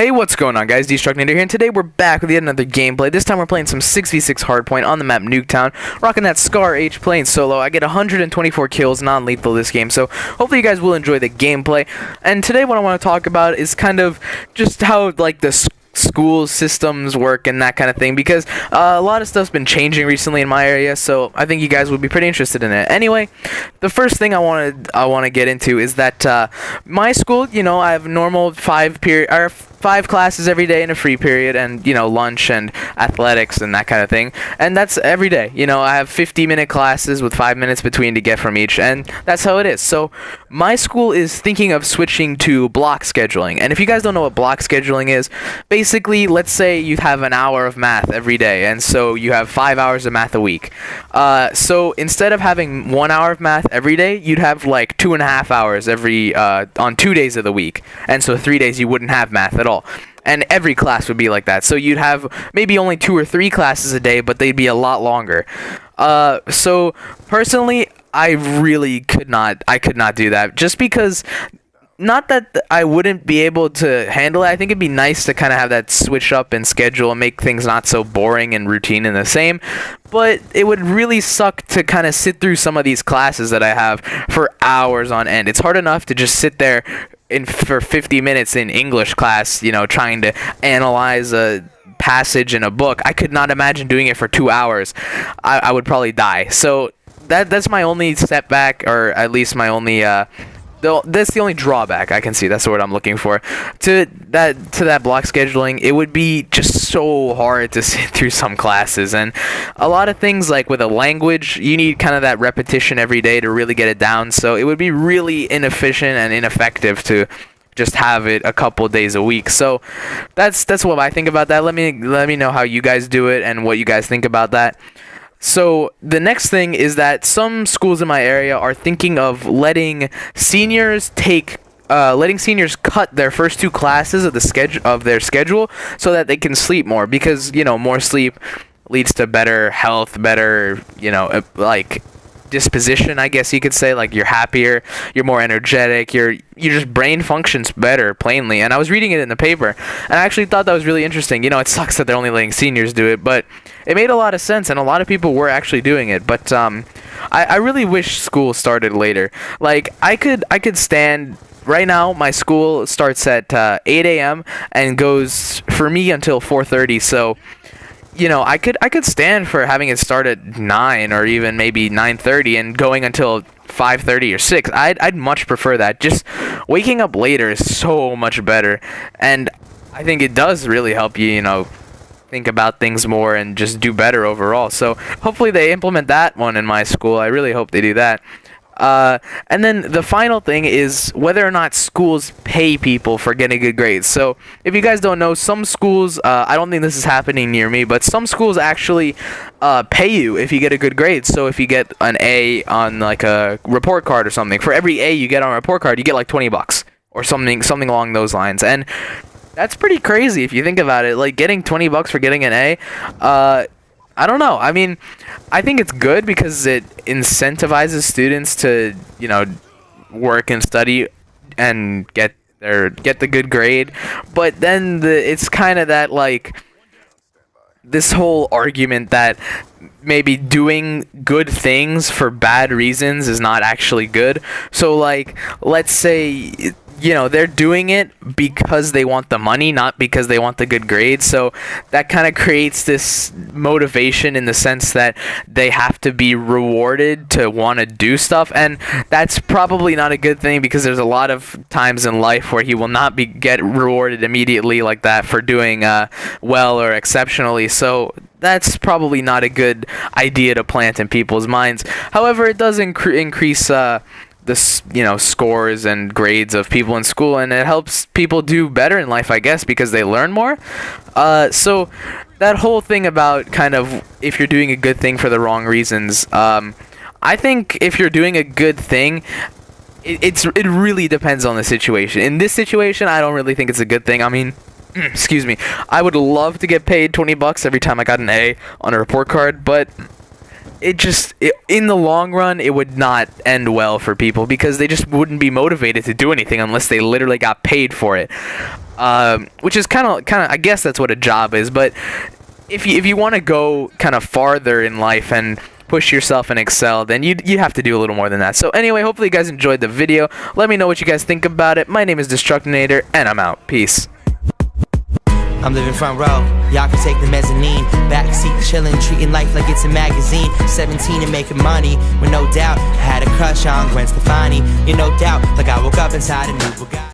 Hey, what's going on, guys? Destructinator here, and today we're back with yet another gameplay. This time we're playing some 6v6 Hardpoint on the map Nuketown, rocking that Scar H playing solo. I get 124 kills, non-lethal this game, so hopefully you guys will enjoy the gameplay. And today what I want to talk about is kind of just how, like, the school systems work and that kind of thing, because a lot of stuff's been changing recently in my area, so I think you guys would be pretty interested in it. Anyway, the first thing I want to get into is that my school, you know, I have normal five classes every day in a free period, and lunch and athletics and that kind of thing, and that's every day. I have 50-minute classes with 5 minutes between to get from each, and that's how it is. So my school is thinking of switching to block scheduling, and if you guys don't know what block scheduling is, basically, let's say you have an hour of math every day, and so you have 5 hours of math a week. So instead of having 1 hour of math every day, you'd have like 2.5 hours every on 2 days of the week, and so 3 days you wouldn't have math at all. And every class would be like that. So you'd have maybe only 2 or 3 classes a day, but they'd be a lot longer. So personally, I could not do that, just because, not that I wouldn't be able to handle it. I think it'd be nice to kind of have that switch up in schedule and make things not so boring and routine and the same. But it would really suck to kind of sit through some of these classes that I have for hours on end. It's hard enough to just sit there for 50 minutes in English class, trying to analyze a passage in a book. I could not imagine doing it for 2 hours. I would probably die. So that's my only setback, or at least my only that's the only drawback I can see. That's the word I'm looking for. To that block scheduling, it would be just so hard to sit through some classes, and a lot of things, like with a language, you need kind of that repetition every day to really get it down. So it would be really inefficient and ineffective to just have it a couple days a week. So that's what I think about that. Let me know how you guys do it and what you guys think about that. So the next thing is that some schools in my area are thinking of letting seniors cut their first 2 classes of their schedule so that they can sleep more, because more sleep leads to better health, better like disposition, I guess you could say. Like, you're happier, you're more energetic, your just brain functions better, plainly. And I was reading it in the paper, and I actually thought that was really interesting. It sucks that they're only letting seniors do it, but it made a lot of sense, and a lot of people were actually doing it. But I really wish school started later. Like, I could stand. Right now, my school starts at 8 a.m. and goes, for me, until 4:30. So I could stand for having it start at 9 or even maybe 9:30 and going until 5:30 or 6. I'd much prefer that. Just waking up later is so much better, and I think it does really help you, think about things more and just do better overall. So hopefully they implement that one in my school. I really hope they do that. And then the final thing is whether or not schools pay people for getting good grades. So if you guys don't know, some schools, I don't think this is happening near me, but some schools actually pay you if you get a good grade. So if you get an A on like a report card or something, for every A you get on a report card, you get like $20 or something along those lines. And that's pretty crazy if you think about it. Like, getting $20 for getting an A, I don't know. I mean, I think it's good because it incentivizes students to, work and study and get the good grade. But then it's kind of that, like, this whole argument that maybe doing good things for bad reasons is not actually good. So, like, let's say they're doing it because they want the money, not because they want the good grades. So that kind of creates this motivation in the sense that they have to be rewarded to want to do stuff. And that's probably not a good thing, because there's a lot of times in life where you will not get rewarded immediately like that for doing well or exceptionally. So that's probably not a good idea to plant in people's minds. However, it does increase the scores and grades of people in school, and it helps people do better in life, I guess, because they learn more. So that whole thing about kind of if you're doing a good thing for the wrong reasons, I think if you're doing a good thing, it really depends on the situation. In this situation, I don't really think it's a good thing. I mean, excuse me, I would love to get paid $20 every time I got an A on a report card, but in the long run, it would not end well for people, because they just wouldn't be motivated to do anything unless they literally got paid for it. which is kind of I guess that's what a job is. But if you want to go kind of farther in life and push yourself and excel, then you have to do a little more than that. So anyway, hopefully you guys enjoyed the video. Let me know what you guys think about it. My name is Destructinator, and I'm out. Peace. I'm living front row, y'all can take the mezzanine. Backseat chillin', treating life like it's a magazine. 17 and making money, with no doubt. Had a crush on Gwen Stefani. You no doubt, like I woke up inside a new Bugatti.